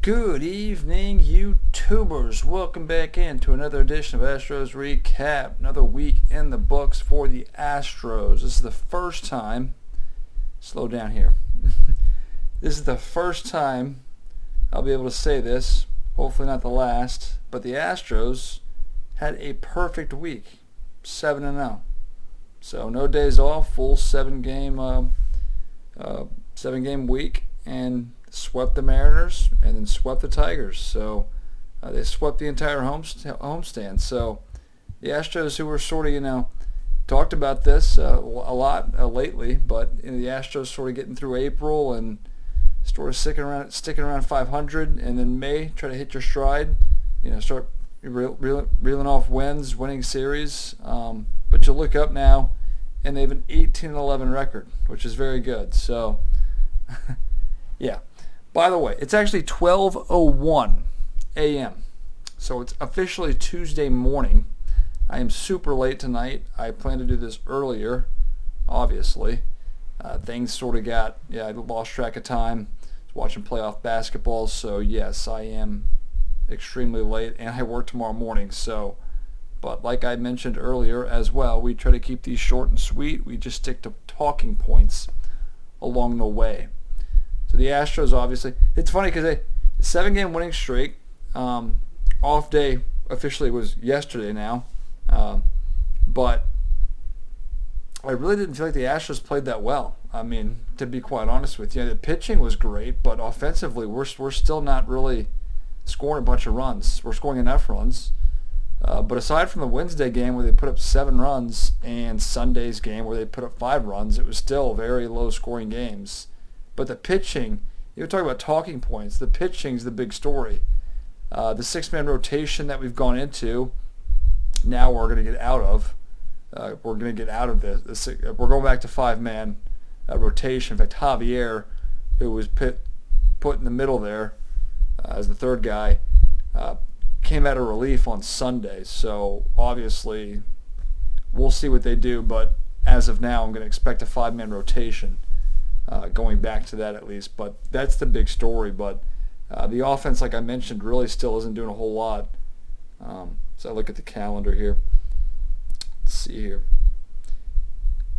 Good evening, YouTubers. Welcome back into another edition of Astros Recap. Another week in the books for the Astros. This is the first time, slow down here. This is the first time I'll be able to say this, hopefully not the last, but the Astros had a perfect week, 7-0. So no days off, full seven-game week, and swept the Mariners and then swept the Tigers. So they swept the entire homestand. So the Astros, who were sort of, talked about this a lot lately, but the Astros sort of getting through April and sort of sticking around 500, and then May try to hit your stride, start reeling off wins, winning series. But you look up now, and they have an 18-11 record, which is very good. So, yeah. By the way, it's actually 12:01 a.m. So it's officially Tuesday morning. I am super late tonight. I planned to do this earlier, obviously. Things sort of I lost track of time. I was watching playoff basketball, so yes, I am extremely late, and I work tomorrow morning. So, but like I mentioned earlier as well, we try to keep these short and sweet. We just stick to talking points along the way. So the Astros, obviously, it's funny because a 7-game winning streak. Off day officially was yesterday now, but I really didn't feel like the Astros played that well. I mean, to be quite honest with you, the pitching was great, but offensively, we're still not really scoring a bunch of runs. We're scoring enough runs, but aside from the Wednesday game where they put up 7 runs and Sunday's game where they put up 5 runs, it was still very low-scoring games. But the pitching, you're talking about talking points. The pitching's the big story. The 6-man rotation that we've gone into, now we're going to get out of. We're going to get out of this. We're going back to 5-man rotation. In fact, Javier, who was put in the middle there as the third guy, came out of relief on Sunday. So obviously, we'll see what they do. But as of now, I'm going to expect a 5-man rotation. Going back to that at least, but that's the big story. But the offense, like I mentioned, really still isn't doing a whole lot. So I look at the calendar here. Let's see here.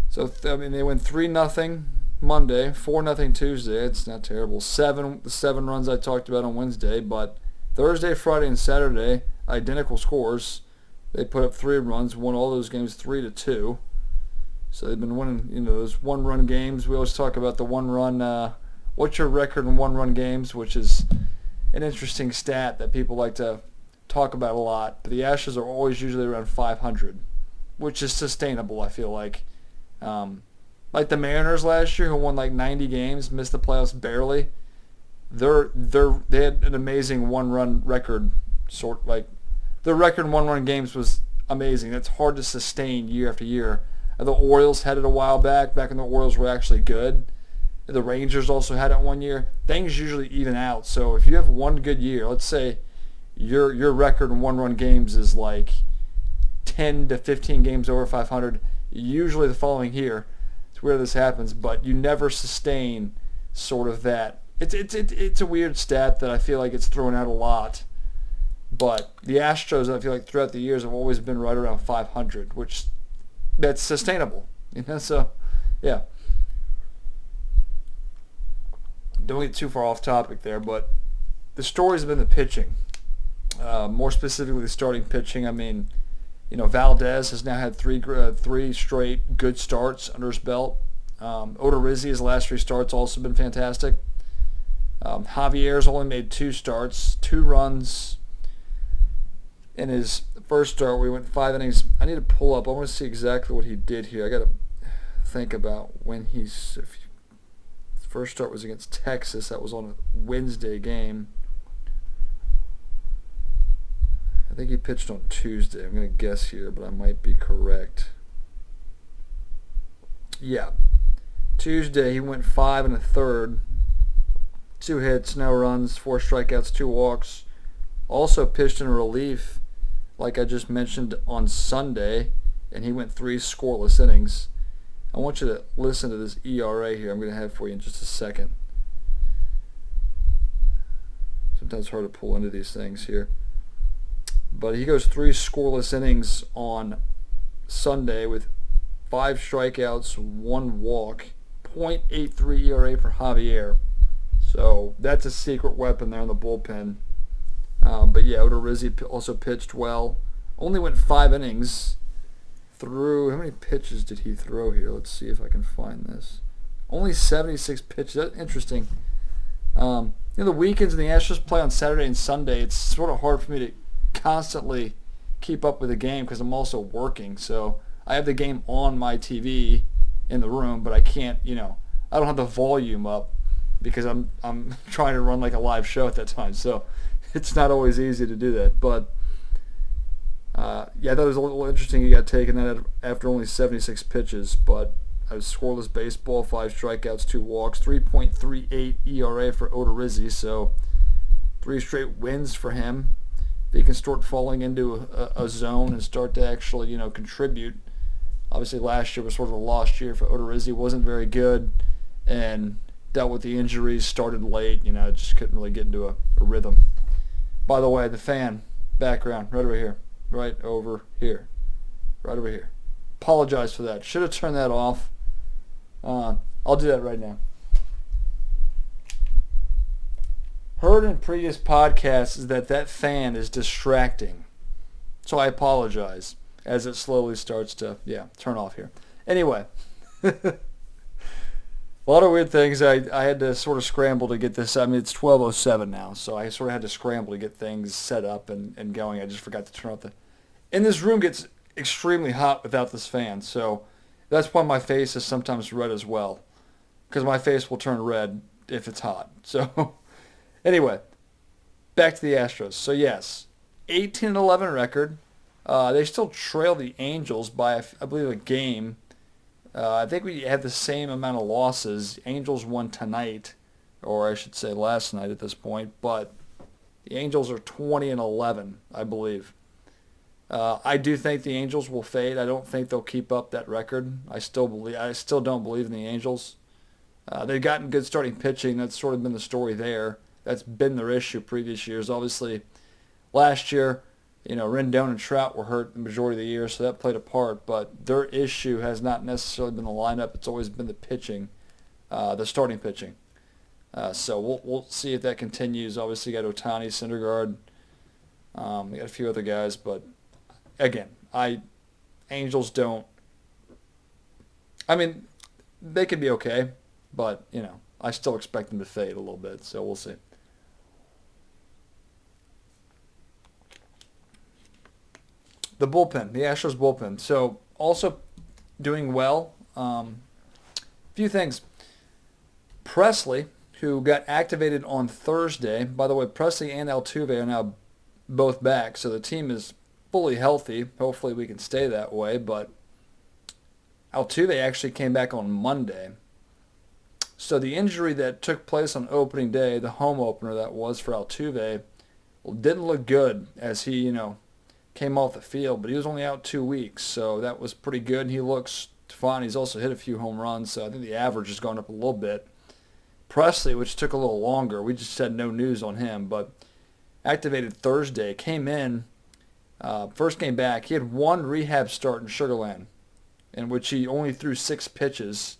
So they went 3-0 Monday, 4-0 Tuesday. It's not terrible. The 7 runs I talked about on Wednesday, but Thursday, Friday, and Saturday, identical scores. They put up 3 runs, won all those games 3-2. So they've been winning, those 1-run games. We always talk about the 1-run, what's your record in 1-run games, which is an interesting stat that people like to talk about a lot. But the Astros are always usually around 500, which is sustainable, I feel like. Like the Mariners last year, who won like 90 games, missed the playoffs barely. They had an amazing 1-run record. Their record in 1-run games was amazing. That's hard to sustain year after year. The Orioles had it a while back when the Orioles were actually good. The Rangers also had it one year. Things usually even out. So if you have one good year, let's say your record in 1-run games is like 10 to 15 games over 500, usually the following year, it's where this happens, but you never sustain sort of that. It's a weird stat that I feel like it's thrown out a lot. But the Astros, I feel like throughout the years, have always been right around 500, which that's sustainable, so yeah. Don't get too far off topic there, but the story's been the pitching. More specifically, the starting pitching. I mean, Valdez has now had 3 straight good starts under his belt. Odorizzi's last 3 starts also been fantastic. Javier's only made 2 starts, 2 runs. In his first start, we went 5 innings. I need to pull up. I want to see exactly what he did here. I got to think about when his first start was against Texas. That was on a Wednesday game. I think he pitched on Tuesday. I'm going to guess here, but I might be correct. Yeah. Tuesday, he went 5 1/3. 2 hits, no runs, 4 strikeouts, 2 walks. Also pitched in relief, like I just mentioned, on Sunday, and he went 3 scoreless innings. I want you to listen to this ERA here I'm going to have for you in just a second. So Sometimes it's hard to pull into these things here. But he goes 3 scoreless innings on Sunday with 5 strikeouts, 1 walk, .83 ERA for Javier. So that's a secret weapon there in the bullpen. But yeah, Odorizzi also pitched well. Only went 5 innings through. How many pitches did he throw here? Let's see if I can find this. Only 76 pitches. That's interesting. The weekends and the Astros play on Saturday and Sunday. It's sort of hard for me to constantly keep up with the game because I'm also working. So I have the game on my TV in the room, but I can't, I don't have the volume up because I'm trying to run like a live show at that time. So it's not always easy to do that. But yeah, that was a little interesting. He got taken that after only 76 pitches, but I was scoreless baseball, 5 strikeouts, 2 walks, 3.38 ERA for Odorizzi. So 3 straight wins for him. If he can start falling into a zone and start to actually, contribute. Obviously, last year was sort of a lost year for Odorizzi. Wasn't very good and dealt with the injuries, started late, just couldn't really get into a rhythm. By the way, the fan background, right over here. Right over here. Right over here. Apologize for that. Should have turned that off. I'll do that right now. Heard in previous podcasts is that fan is distracting. So I apologize as it slowly starts to, turn off here. Anyway. A lot of weird things. I had to sort of scramble to get this. I mean, it's 12:07 now, so I sort of had to scramble to get things set up and going. I just forgot to turn off And this room gets extremely hot without this fan, so that's why my face is sometimes red as well, because my face will turn red if it's hot. So anyway, back to the Astros. So yes, 18-11 record. They still trail the Angels by, I believe, a game. I think we had the same amount of losses. Angels won tonight, or I should say last night at this point, but the Angels are 20-11, I believe. I do think the Angels will fade. I don't think they'll keep up that record. I still don't believe in the Angels. They've gotten good starting pitching. That's sort of been the story there. That's been their issue previous years. Obviously, last year, Rendon and Trout were hurt the majority of the year, so that played a part. But their issue has not necessarily been the lineup. It's always been the pitching, the starting pitching. So we'll see if that continues. Obviously, you got Ohtani, Syndergaard. We got a few other guys, but again, Angels don't. I mean, they could be okay, but I still expect them to fade a little bit. So we'll see. The bullpen, the Astros bullpen. So also doing well. Few things. Pressly, who got activated on Thursday. By the way, Pressly and Altuve are now both back, so the team is fully healthy. Hopefully we can stay that way, but Altuve actually came back on Monday. So the injury that took place on opening day, the home opener that was for Altuve, didn't look good as he, came off the field, but he was only out 2 weeks, so that was pretty good, and he looks fine. He's also hit a few home runs, so I think the average has gone up a little bit. Pressly, which took a little longer, we just had no news on him, but activated Thursday, came in, first came back. He had 1 rehab start in Sugar Land, in which he only threw 6 pitches.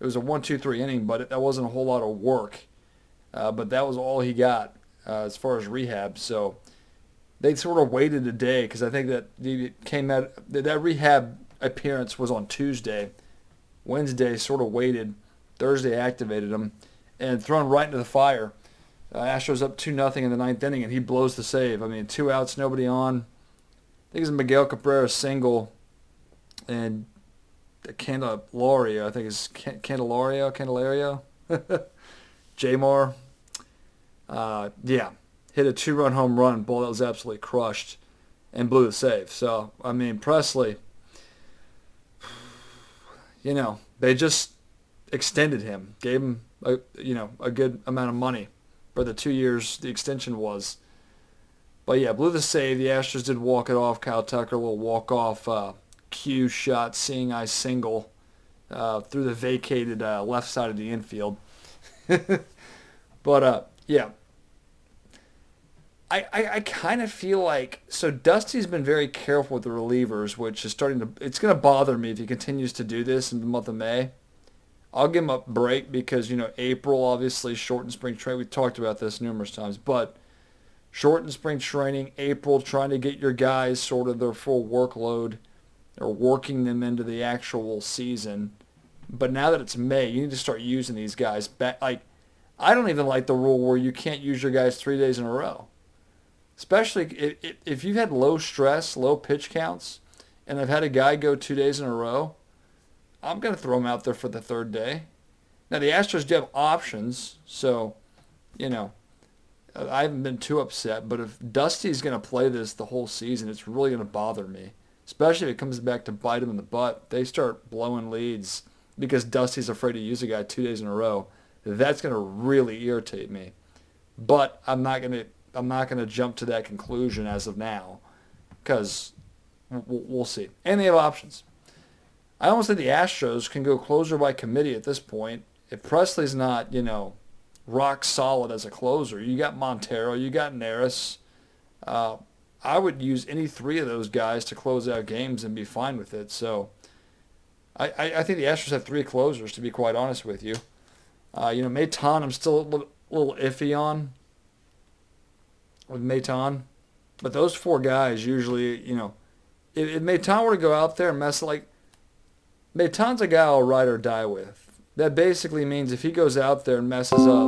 It was a 1-2-3 inning, but that wasn't a whole lot of work. But that was all he got as far as rehab. So they sort of waited a day because I think that that rehab appearance was on Tuesday. Wednesday sort of waited. Thursday activated him and thrown right into the fire. Astros up 2-0 in the 9th inning, and he blows the save. I mean, 2 outs, nobody on. I think it's Miguel Cabrera single, and Candelario, I think it's Candelario, Jamar. Hit a 2-run home run, ball that was absolutely crushed, and blew the save. So, I mean, Pressly, they just extended him, gave him a good amount of money for the 2 years the extension was. But yeah, blew the save. The Astros did walk it off. Kyle Tucker, a little walk-off cue shot, seeing eye single through the vacated left side of the infield. But yeah, I kind of feel like, so Dusty's been very careful with the relievers, which is it's going to bother me if he continues to do this in the month of May. I'll give him a break because, April obviously shortened spring training. We talked about this numerous times, but shortened spring training, April, trying to get your guys sort of their full workload or working them into the actual season. But now that it's May, you need to start using these guys back. Like, I don't even like the rule where you can't use your guys 3 days in a row. Especially if you've had low stress, low pitch counts, and I've had a guy go 2 days in a row, I'm going to throw him out there for the third day. Now, the Astros do have options, so, I haven't been too upset. But if Dusty's going to play this the whole season, it's really going to bother me, especially if it comes back to bite him in the butt. They start blowing leads because Dusty's afraid to use a guy 2 days in a row. That's going to really irritate me. But I'm not going to jump to that conclusion as of now because we'll see. And they have options. I almost think the Astros can go closer by committee at this point. If Pressly's not, rock solid as a closer, you got Montero, you got Artis. I would use any three of those guys to close out games and be fine with it. So I think the Astros have three closers, to be quite honest with you. Maton, I'm still a little iffy on with Maton. But those four guys usually, if Maton were to go out there and mess like, Maton's a guy I'll ride or die with. That basically means if he goes out there and messes up,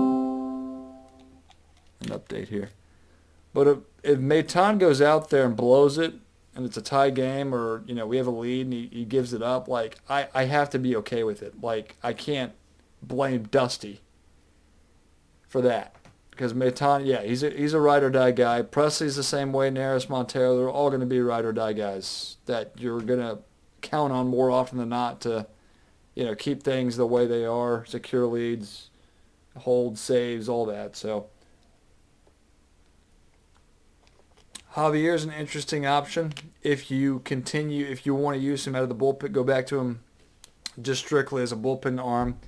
an update here. But if Maton goes out there and blows it, and it's a tie game, or we have a lead and he gives it up, like I have to be okay with it. Like I can't blame Dusty for that because Maton, yeah, he's a ride or die guy. Pressly's the same way. Artis, Montero, they're all going to be ride or die guys that you're gonna count on more often than not to, keep things the way they are, secure leads, hold saves, all that. So Javier's an interesting option. If you want to use him out of the bullpen, go back to him just strictly as a bullpen arm.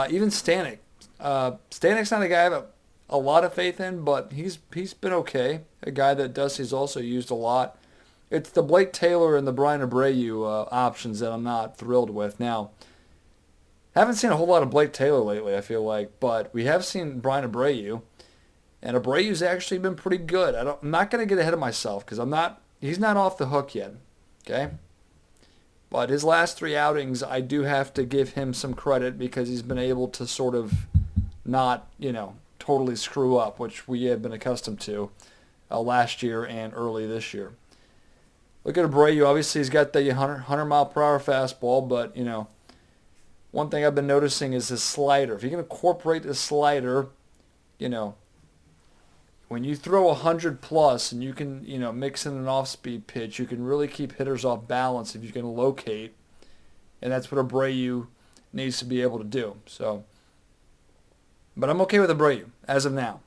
Even Stanek. Stanek's not a guy I have a lot of faith in, but he's been okay. A guy that Dusty's also used a lot. It's the Blake Taylor and the Brian Abreu options that I'm not thrilled with. Now, haven't seen a whole lot of Blake Taylor lately, I feel like, but we have seen Brian Abreu, and Abreu's actually been pretty good. I'm not going to get ahead of myself because he's not off the hook yet, okay? But his last three outings, I do have to give him some credit because he's been able to sort of not, totally screw up, which we have been accustomed to last year and early this year. Look at Abreu. Obviously, he's got the 100-mile-per-hour fastball, but, one thing I've been noticing is his slider. If you can incorporate the slider, when you throw 100 plus and you can, mix in an off-speed pitch, you can really keep hitters off balance if you can locate, and that's what Abreu needs to be able to do. So, but I'm okay with Abreu as of now.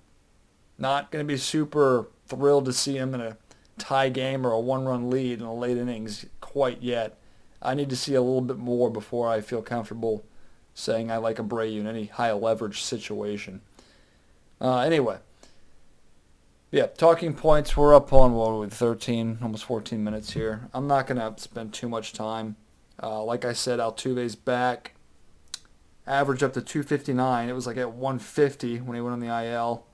Not going to be super thrilled to see him in a tie game or a one-run lead in the late innings quite yet. I need to see a little bit more before I feel comfortable saying I like Abreu in any high leverage situation. Anyway, yeah, talking points. We're up on 13, almost 14 minutes here. I'm not going to spend too much time. Like I said, Altuve's back. Average up to 259. It was like at 150 when he went on the IL.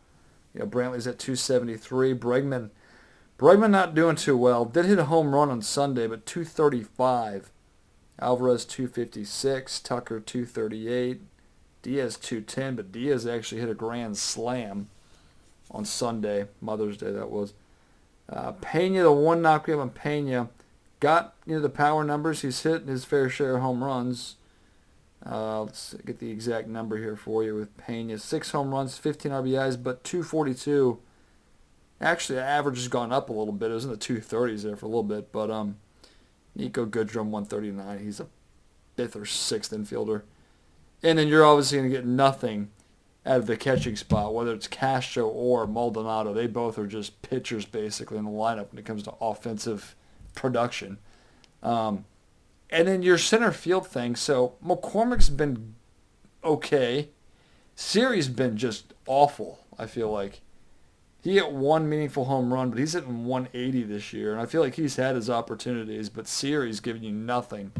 Brantley's at 273. Bregman not doing too well. Did hit a home run on Sunday, but 235. Alvarez 256. Tucker 238. Diaz 210, but Diaz actually hit a grand slam on Sunday, Mother's Day that was. Pena, the one knock we have on Pena, got the power numbers. He's hit his fair share of home runs. Let's get the exact number here for you with Pena. 6 home runs, 15 RBIs, but 242. Actually, the average has gone up a little bit. It was in the 230s there for a little bit, but Nico Goodrum 139. He's a 5th or 6th infielder. And then you're obviously going to get nothing out of the catching spot, whether it's Castro or Maldonado. They both are just pitchers basically in the lineup when it comes to offensive production. And then your center field thing. So McCormick's been okay. Siri's been just awful, I feel like. he hit one meaningful home run, but he's hitting 180 this year, and I feel like he's had his opportunities, but Siri's giving you nothing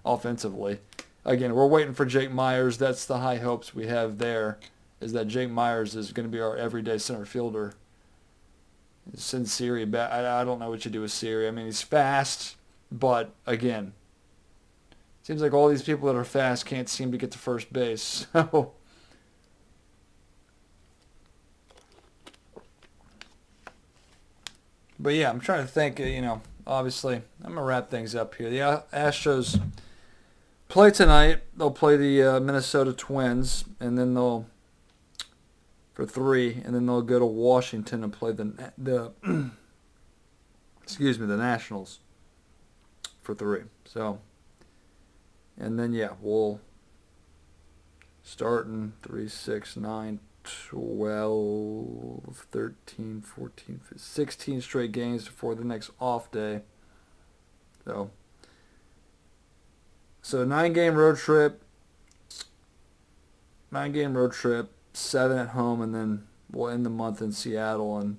offensively. Again, we're waiting for Jake Myers. That's the high hopes we have there, is that Jake Myers is going to be our everyday center fielder. Send Siri back. I don't know what you do with Siri. I mean, he's fast, but again, seems like all these people that are fast can't seem to get to first base. So, but yeah, I'm trying to think, obviously, I'm going to wrap things up here. The Astros play tonight. They'll play the Minnesota Twins, and then they'll, for 3, and then they'll go to Washington and play the the Nationals for 3. So, and then, yeah, we'll start in 3, 6, 9, 12, 13, 14, 15, 16 straight games before the next off day. So 9-game road trip, 7 at home, and then we'll end the month in Seattle and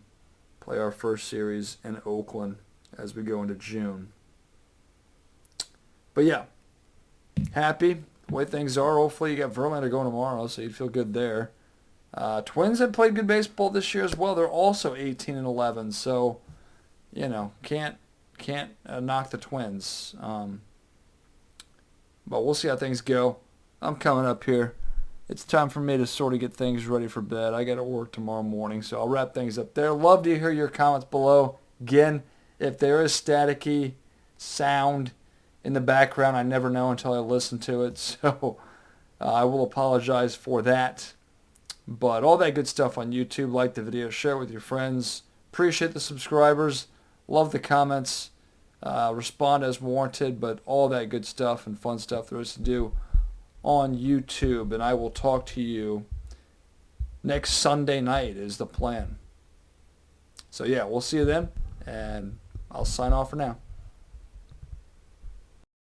play our first series in Oakland as we go into June. But yeah, happy the way things are. Hopefully you got Verlander going tomorrow, so you'd feel good there. Twins have played good baseball this year as well. They're also 18-11, so can't knock the Twins. But we'll see how things go. I'm coming up here. It's time for me to sort of get things ready for bed. I got to work tomorrow morning, so I'll wrap things up there. Love to hear your comments below. Again, if there is staticky sound in the background, I never know until I listen to it, so I will apologize for that. But all that good stuff on YouTube. Like the video, share it with your friends. Appreciate the subscribers. Love the comments. Respond as warranted, but all that good stuff and fun stuff there is to do on YouTube. And I will talk to you next Sunday night is the plan. So yeah, we'll see you then, and I'll sign off for now.